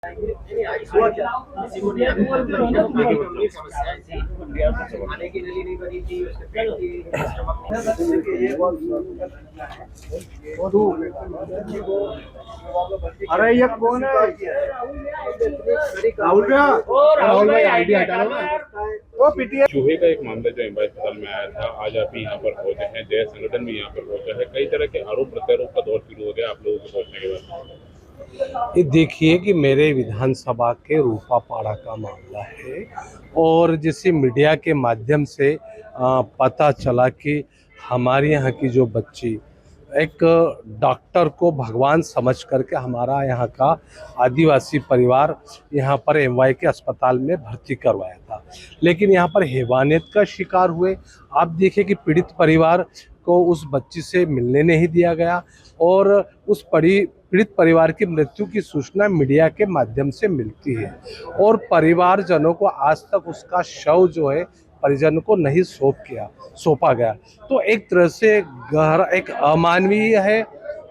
हुआ क्या? किसी को नहीं आने दिया, आगे गंभीर समस्याएं थी, खाने की नली नहीं बनी थी, उसके पेट की स्टमक अरे ये कौन है? राहुल भैया, राहुल भाई आईडी हटा लो। वो पीटीए चूहे का एक मामला जो एम्बाई अस्पताल में आया था, आज आप यहाँ पर पहुंचे हैं, जय संगठन भी यहाँ पर पहुंचा है। कई तरह के आरोप प्रत्यारोप का दौर शुरू हो गया आप लोगों के पहुंचने के बाद। ये देखिए कि मेरे विधानसभा के रूपापाड़ा का मामला है और जैसे मीडिया के माध्यम से पता चला कि हमारे यहाँ की जो बच्ची एक डॉक्टर को भगवान समझ करके हमारा यहाँ का आदिवासी परिवार यहाँ पर एमवाई के अस्पताल में भर्ती करवाया था, लेकिन यहाँ पर हैवानियत का शिकार हुए। आप देखिए कि पीड़ित परिवार को उस बच्ची से मिलने नहीं दिया गया और उस पीड़ित परिवार की मृत्यु की सूचना मीडिया के माध्यम से मिलती है और परिवारजनों को आज तक उसका शव जो है परिजन को नहीं सौंपा गया। तो एक तरह से गहरा एक अमानवीय है,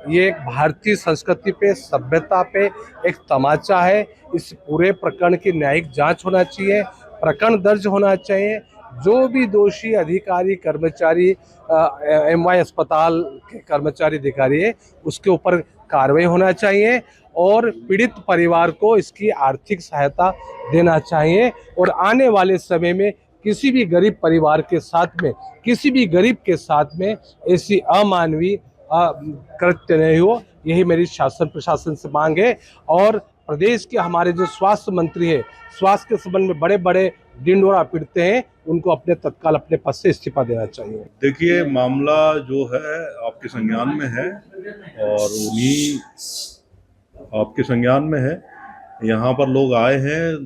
ये एक भारतीय संस्कृति पे सभ्यता पे एक तमाचा है। इस पूरे प्रकरण की न्यायिक जांच होना चाहिए, प्रकरण दर्ज होना चाहिए। जो भी दोषी अधिकारी कर्मचारी एमवाई अस्पताल के कर्मचारी अधिकारी है उसके ऊपर कार्रवाई होना चाहिए और पीड़ित परिवार को इसकी आर्थिक सहायता देना चाहिए और आने वाले समय में किसी भी गरीब परिवार के साथ में, किसी भी गरीब के साथ में ऐसी अमानवीय कृत्य नहीं हो, यही मेरी शासन प्रशासन से मांग है। और प्रदेश के हमारे जो स्वास्थ्य मंत्री है, स्वास्थ्य के संबंध में बड़े बड़े ढिंढोरा पीटते हैं, उनको अपने तत्काल अपने पद से इस्तीफा देना चाहिए। देखिए, मामला जो है आपके संज्ञान में है और उन्हीं आपके संज्ञान में है। यहाँ पर लोग आए हैं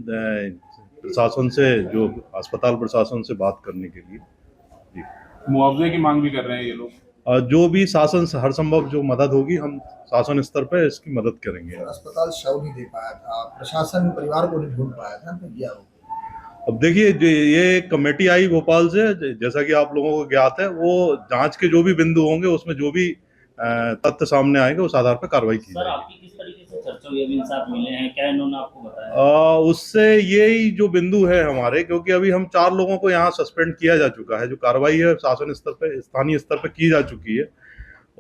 प्रशासन से, जो अस्पताल प्रशासन से बात करने के लिए। जी, मुआवजे की मांग भी कर रहे हैं ये लोग। जो भी शासन से हर संभव जो मदद होगी हम शासन स्तर पर इसकी मदद करेंगे। अस्पताल शव नहीं दे पाया था, प्रशासन परिवार को नहीं ढूंढ पाया था, तो ये आरोप। अब देखिए, ये कमेटी आई भोपाल से, जैसा कि आप लोगों को ज्ञात है, वो जांच के जो भी बिंदु होंगे उसमें जो भी तथ्य सामने आएंगे उस आधार पर कार्रवाई की जाएगी। आपकी किस तरीके से चर्चा हुई? अभी इंसाफ मिले हैं क्या, इन्होंने आपको बताया? उससे यही जो बिंदु है हमारे, क्योंकि अभी हम 4 लोगों को यहाँ सस्पेंड किया जा चुका है, जो कार्रवाई है शासन स्तर पे स्थानीय स्तर पे की जा चुकी है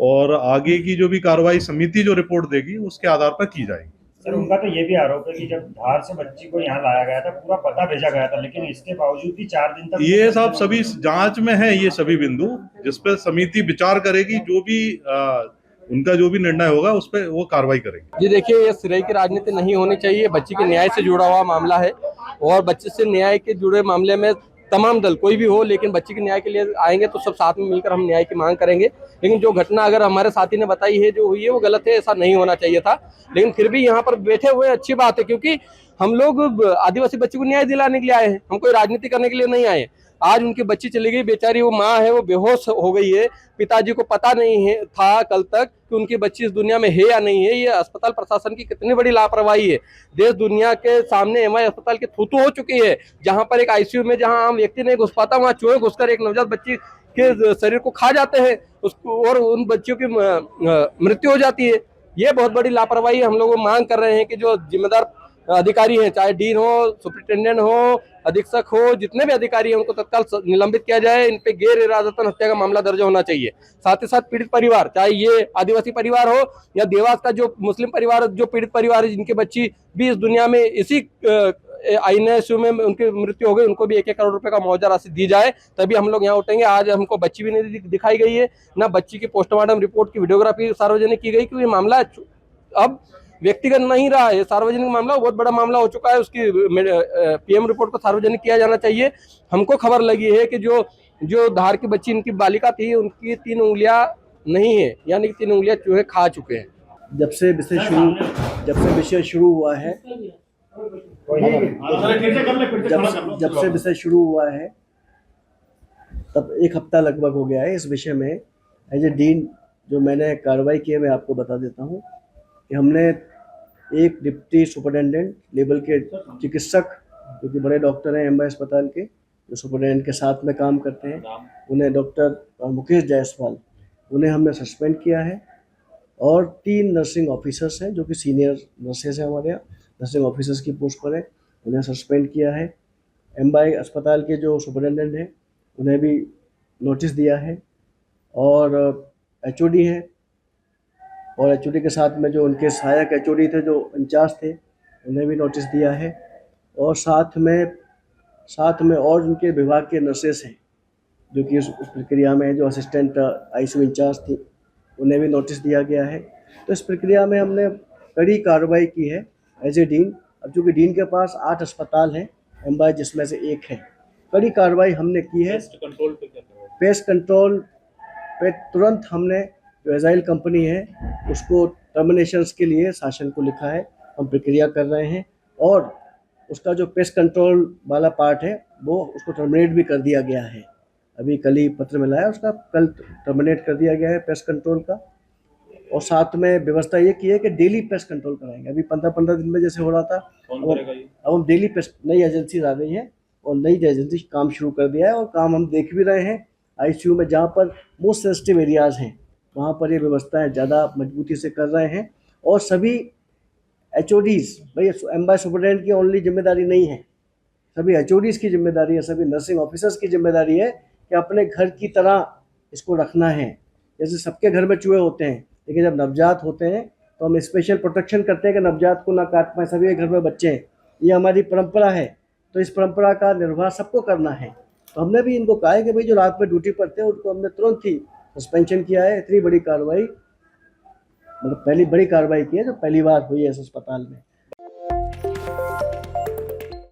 और आगे की जो भी कार्रवाई समिति जो रिपोर्ट देगी उसके आधार पर की जाएगी। सर, उनका तो ये भी आरोप है कि जब धार से बच्ची को यहाँ लाया गया था, पूरा पता भेजा गया था, लेकिन इसके बावजूद भी 4 दिन तक ये सब सभी जांच में है, ये सभी बिंदु जिस पे समिति विचार करेगी, जो भी उनका जो भी निर्णय होगा उस पर वो कार्रवाई करेंगे। जी देखिए, ये सिराई की राजनीति नहीं होनी चाहिए। बच्ची के न्याय से जुड़ा हुआ मामला है और बच्चे से न्याय के जुड़े मामले में तमाम दल कोई भी हो, लेकिन बच्ची के न्याय के लिए आएंगे तो सब साथ में मिलकर हम न्याय की मांग करेंगे। लेकिन जो घटना अगर हमारे साथी ने बताई है जो हुई है वो गलत है, ऐसा नहीं होना चाहिए था। लेकिन फिर भी यहाँ पर बैठे हुए अच्छी बात है, क्योंकि हम लोग आदिवासी बच्ची को न्याय दिलाने के लिए आए हैं, हम कोई राजनीति करने के लिए नहीं आए। आज उनकी बच्ची चली गई, बेचारी वो माँ है वो बेहोश हो गई है, पिताजी को पता नहीं है था कल तक कि उनकी बच्ची इस दुनिया में है या नहीं है। ये अस्पताल प्रशासन की कितनी बड़ी लापरवाही है। देश दुनिया के सामने एमआई अस्पताल की थूथू हो चुकी है, जहां पर एक आईसीयू में जहां आम व्यक्ति नहीं घुस पाता, वहां चूहे घुसकर एक नवजात बच्ची के शरीर को खा जाते हैं उसको और उन बच्चियों की मृत्यु हो जाती है। ये बहुत बड़ी लापरवाही है। हम लोग मांग कर रहे हैं कि जो जिम्मेदार अधिकारी हैं, चाहे डीन हो, सुपरिटेंडेंट हो, अधीक्षक हो, जितने भी अधिकारी हैं उनको तत्काल निलंबित किया जाए। इन पे गैर इरादतन हत्या का मामला दर्ज होना चाहिए। साथ ही साथ पीड़ित परिवार, चाहे ये आदिवासी परिवार हो या देवास का जो मुस्लिम परिवार, जो पीड़ित परिवार है जिनकी बच्ची भी इस दुनिया में इसी आईसीयू में उनकी मृत्यु हो गई, उनको भी 1-1 करोड़ रुपए का मुआवजा राशि दी जाए, तभी हम लोग यहाँ उठेंगे। आज हमको बच्ची भी नहीं दिखाई गई है, ना बच्ची की पोस्टमार्टम रिपोर्ट की वीडियोग्राफी सार्वजनिक की गई, क्योंकि मामला अब व्यक्तिगत नहीं रहा है, सार्वजनिक मामला बहुत बड़ा मामला हो चुका है। उसकी पीएम रिपोर्ट को सार्वजनिक किया जाना चाहिए। हमको खबर लगी है कि जो धार की बच्ची इनकी बालिका थी, उनकी 3 उंगलियां नहीं है, यानी कि 3 उंगलियां चूहे खा चुके हैं। जब से विषय शुरू हुआ है जब से विषय शुरू हुआ है तब 1 हफ्ता लगभग हो गया है। इस विषय में एज ए डीन जो मैंने कार्रवाई की है, मैं आपको बता देता हूँ कि हमने एक डिप्टी सुपरिटेंडेंट लेवल के चिकित्सक, जो कि बड़े डॉक्टर हैं एमवाई अस्पताल के, जो सुपरिटेंडेंट के साथ में काम करते हैं, उन्हें डॉक्टर मुकेश जायसवाल, उन्हें हमने सस्पेंड किया है। और 3 नर्सिंग ऑफिसर्स हैं जो कि सीनियर नर्सेज हैं हमारे यहाँ, नर्सिंग ऑफिसर्स की पोस्ट पर है, उन्हें सस्पेंड किया है। एमबाई अस्पताल के जो सुपरिटेंडेंट हैं उन्हें भी नोटिस दिया है, और एचओडी हैं, और एचओडी के साथ में जो उनके सहायक एचओडी थे, जो इंचार्ज थे, उन्हें भी नोटिस दिया है। और साथ में और उनके विभाग के नर्सेस हैं जो कि उस प्रक्रिया में, जो असिस्टेंट आईसीयू इंचार्ज थी, उन्हें भी नोटिस दिया गया है। तो इस प्रक्रिया में हमने कड़ी कार्रवाई की है एज ए डीन। अब चूँकि डीन के पास 8 अस्पताल हैं, एमबाई जिसमें से एक है, कड़ी कार्रवाई हमने की है। पेस्ट कंट्रोल पे क्या करोगे? पेस्ट कंट्रोल पे तुरंत हमने, जो एजाइल कंपनी है, उसको टर्मिनेशंस के लिए शासन को लिखा है, हम प्रक्रिया कर रहे हैं। और उसका जो पेस्ट कंट्रोल वाला पार्ट है वो उसको टर्मिनेट भी कर दिया गया है। अभी कल ही पत्र मिला है उसका, कल टर्मिनेट कर दिया गया है पेस्ट कंट्रोल का। और साथ में व्यवस्था ये की है कि डेली पेस्ट कंट्रोल कराएंगे। अभी 15-15 दिन में जैसे हो रहा था, कौन अब करेगा ये? हम डेली पेस्ट, नई एजेंसीज आ गई हैं और नई एजेंसी काम शुरू कर दिया है, और काम हम देख भी रहे हैं। आईसीयू में जहाँ पर मोस्ट सेंसिटिव एरियाज़ हैं वहाँ पर ये व्यवस्थाएं ज़्यादा मजबूती से कर रहे हैं। और सभी एचओडीज़, भाई एमबाई सुपरिटेंडेंट की ओनली जिम्मेदारी नहीं है, सभी एचओडीज़ की जिम्मेदारी है, सभी नर्सिंग ऑफिसर्स की जिम्मेदारी है कि अपने घर की तरह इसको रखना है। जैसे सबके घर में चूहे होते हैं, लेकिन जब नवजात होते हैं तो हम स्पेशल प्रोटेक्शन करते हैं कि नवजात को ना काट पाए। सभी के घर में बच्चे हैं, ये हमारी परंपरा है, तो इस परंपरा का निर्वाह सबको करना है। तो हमने भी इनको कहा है कि भाई जो रात में ड्यूटी पर थे उनको हमने तुरंत ही सस्पेंशन किया है। इतनी बड़ी कार्रवाई, मतलब पहली बड़ी कार्रवाई की है जो पहली बार हुई है इस अस्पताल में।